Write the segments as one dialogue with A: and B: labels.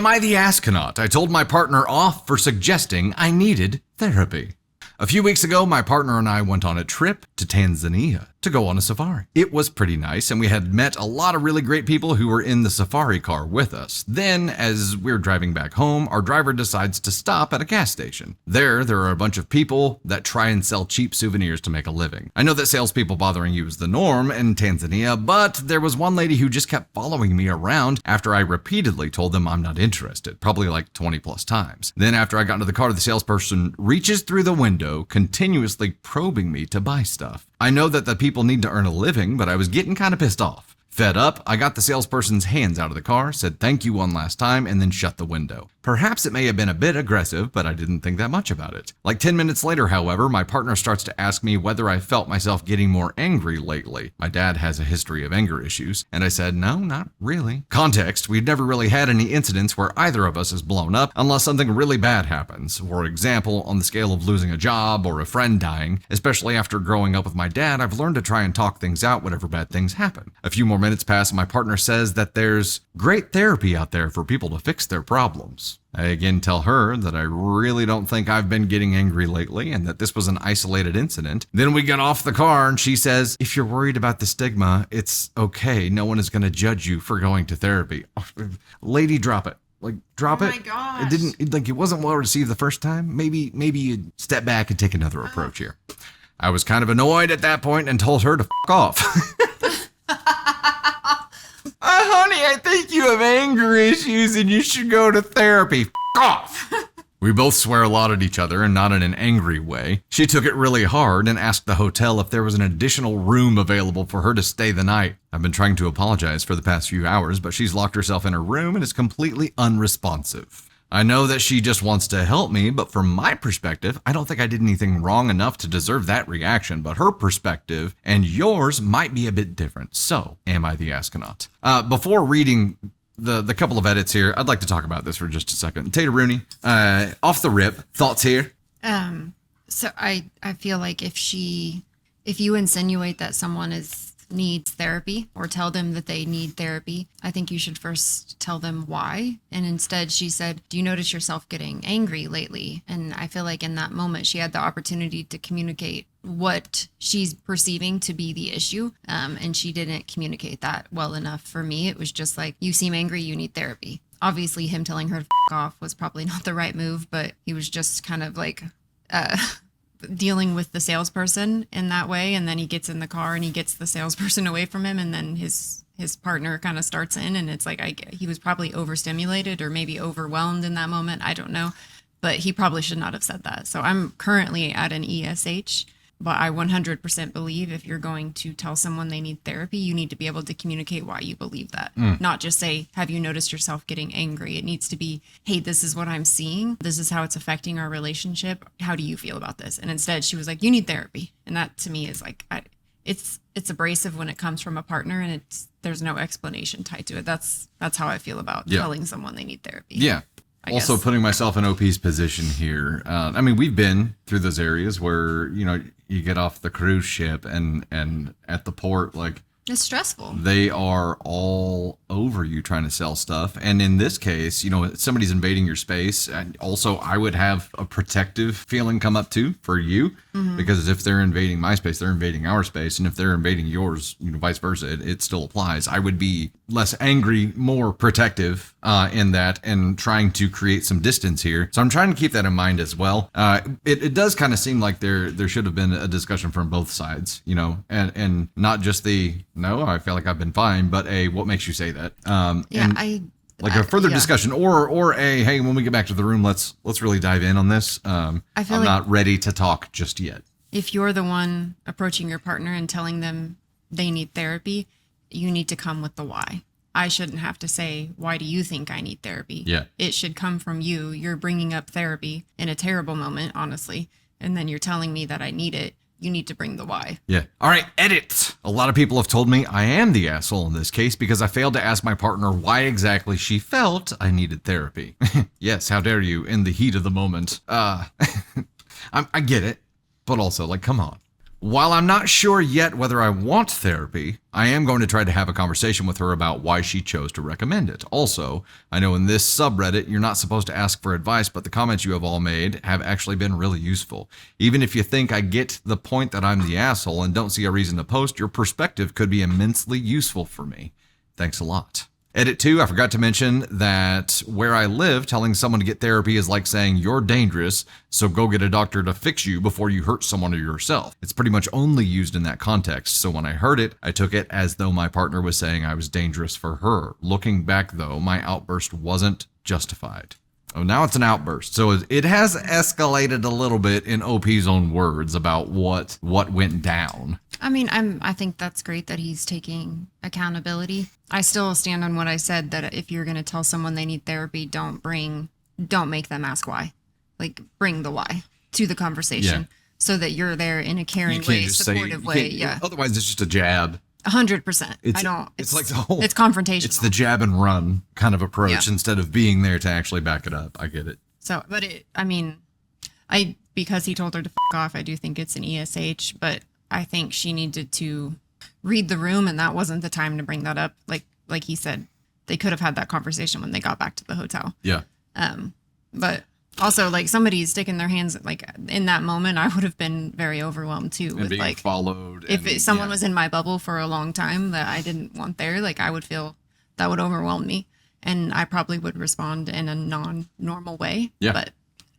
A: Am I the astronaut? I told my partner off for suggesting I needed therapy. A few weeks ago, my partner and I went on a trip to Tanzania to go on a safari. It was pretty nice, and we had met a lot of really great people who were in the safari car with us. Then, as we're driving back home, our driver decides to stop at a gas station. There are a bunch of people that try and sell cheap souvenirs to make a living. I know that salespeople bothering you is the norm in Tanzania, but there was one lady who just kept following me around after I repeatedly told them I'm not interested, probably like 20 plus times. Then after I got into the car, the salesperson reaches through the window, continuously probing me to buy stuff. I know that the people need to earn a living, but I was getting kind of pissed off. Fed up, I got the salesperson's hands out of the car, said thank you one last time, and then shut the window. Perhaps it may have been a bit aggressive, but I didn't think that much about it. Like 10 minutes later, however, my partner starts to ask me whether I felt myself getting more angry lately. My dad has a history of anger issues, and I said, no, not really. Context, we've never really had any incidents where either of us is blown up unless something really bad happens. For example, on the scale of losing a job or a friend dying, especially after growing up with my dad, I've learned to try and talk things out whenever bad things happen. A few more minutes pass and my partner says that there's great therapy out there for people to fix their problems. I again tell her that I really don't think I've been getting angry lately and that this was an isolated incident. Then we get off the car and she says, if you're worried about the stigma, it's okay. No one is going to judge you for going to therapy. Lady, drop it. Drop it.
B: Oh my gosh.
A: It wasn't well received the first time. Maybe you'd step back and take another approach here. I was kind of annoyed at that point and told her to f off. Honey, I think you have anger issues and you should go to therapy. F off. We both swear a lot at each other and not in an angry way. She took it really hard and asked the hotel if there was an additional room available for her to stay the night. I've been trying to apologize for the past few hours, but she's locked herself in her room and is completely unresponsive. I know that she just wants to help me, but from my perspective, I don't think I did anything wrong enough to deserve that reaction, but her perspective and yours might be a bit different. So, am I the astronaut? Before reading the couple of edits here, I'd like to talk about this for just a second. Tata Rooney, off the rip, thoughts here?
C: So I feel like if you insinuate that someone needs therapy or tell them that they need therapy, I think you should first tell them why. And instead she said, do you notice yourself getting angry lately? And I feel like in that moment she had the opportunity to communicate what she's perceiving to be the issue. And she didn't communicate that well enough for me. It was just like, you seem angry, you need therapy. Obviously him telling her to f off was probably not the right move, but he was just kind of like, dealing with the salesperson in that way, and then he gets in the car and he gets the salesperson away from him, and then his partner kind of starts in, and it's like he was probably overstimulated or maybe overwhelmed in that moment. I don't know, but he probably should not have said that. So I'm currently at an ESH, but I 100% believe if you're going to tell someone they need therapy, you need to be able to communicate why you believe that. Not just say, have you noticed yourself getting angry? It needs to be, hey, this is what I'm seeing. This is how it's affecting our relationship. How do you feel about this? And instead she was like, you need therapy. And that to me is like, it's abrasive when it comes from a partner, and there's no explanation tied to it. That's how I feel about telling someone they need therapy.
A: Yeah. Also putting myself in OP's position here. I mean, we've been through those areas where, you get off the cruise ship and at the port, like,
C: it's stressful.
A: They are all over you trying to sell stuff. And in this case, somebody's invading your space. And also, I would have a protective feeling come up too for you, because if they're invading my space, they're invading our space. And if they're invading yours, vice versa, it still applies. I would be less angry, more protective in that, and trying to create some distance here. So I'm trying to keep that in mind as well. It does kind of seem like there should have been a discussion from both sides, and not just no, I feel like I've been fine, but what makes you say that? A further discussion or hey, when we get back to the room, let's really dive in on this. I'm not ready to talk just yet.
C: If you're the one approaching your partner and telling them they need therapy, you need to come with the why. I shouldn't have to say, why do you think I need therapy?
A: Yeah.
C: It should come from you. You're bringing up therapy in a terrible moment, honestly. And then you're telling me that I need it. You need to bring the why.
A: Yeah. All right, edit. A lot of people have told me I am the asshole in this case because I failed to ask my partner why exactly she felt I needed therapy. Yes, how dare you, in the heat of the moment. I get it, but also, come on. While I'm not sure yet whether I want therapy, I am going to try to have a conversation with her about why she chose to recommend it. Also, I know in this subreddit, you're not supposed to ask for advice, but the comments you have all made have actually been really useful. Even if you think I get the point that I'm the asshole and don't see a reason to post, your perspective could be immensely useful for me. Thanks a lot. Edit 2, I forgot to mention that where I live, telling someone to get therapy is like saying you're dangerous, so go get a doctor to fix you before you hurt someone or yourself. It's pretty much only used in that context, so when I heard it, I took it as though my partner was saying I was dangerous for her. Looking back though, my outburst wasn't justified. Oh, now it's an outburst. So it has escalated a little bit in OP's own words about what went down.
C: I mean, I think that's great that he's taking accountability. I still stand on what I said, that if you're going to tell someone they need therapy, don't make them ask why. Like, bring the why to the conversation so that you're there in a caring way, supportive way. Yeah.
A: Otherwise, it's just a jab.
C: 100%.
A: It's like the whole.
C: It's confrontational.
A: It's the jab and run kind of approach instead of being there to actually back it up. I get it.
C: So, but because he told her to f off, I do think it's an ESH, but I think she needed to read the room, and that wasn't the time to bring that up. Like he said, they could have had that conversation when they got back to the hotel.
A: Yeah.
C: But also, like, somebody sticking their hands, like, in that moment, I would have been very overwhelmed too.
A: And
C: with
A: being
C: like
A: followed.
C: If someone was in my bubble for a long time that I didn't want there, like, I would feel that would overwhelm me, and I probably would respond in a non-normal way.
A: Yeah.
C: But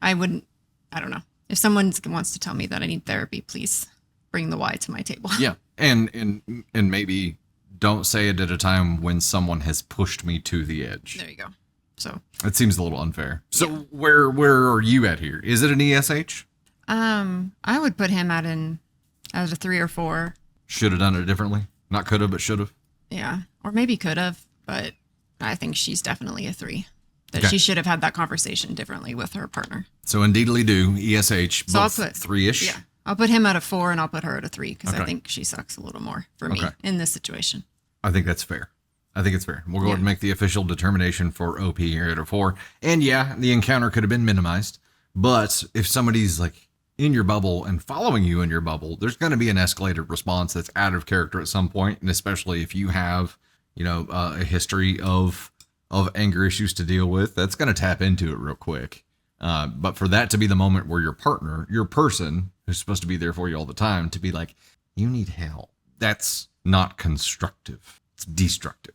C: I wouldn't. I don't know. If someone wants to tell me that I need therapy, please bring the why to my table.
A: Yeah. And maybe don't say it at a time when someone has pushed me to the edge.
C: There you go. So
A: it seems a little unfair. So where are you at here? Is it an ESH?
C: I would put him at a 3 or 4.
A: Should have done it differently. Not could have, but should have.
C: Yeah. Or maybe could have, but I think she's definitely a 3. That she should have had that conversation differently with her partner. So
A: indeedly do, ESH,
C: so
A: both 3-ish.
C: Yeah. I'll put him at a 4 and I'll put her at a 3 because I think she sucks a little more for me in this situation.
A: I think that's fair. I think it's fair. We'll go ahead and make the official determination for OP here at a 4. And yeah, the encounter could have been minimized. But if somebody's like in your bubble and following you in your bubble, there's going to be an escalated response that's out of character at some point. And especially if you have, a history of anger issues to deal with, that's going to tap into it real quick. But for that to be the moment where your partner, your person who's supposed to be there for you all the time, to be like, you need help, that's not constructive. It's destructive.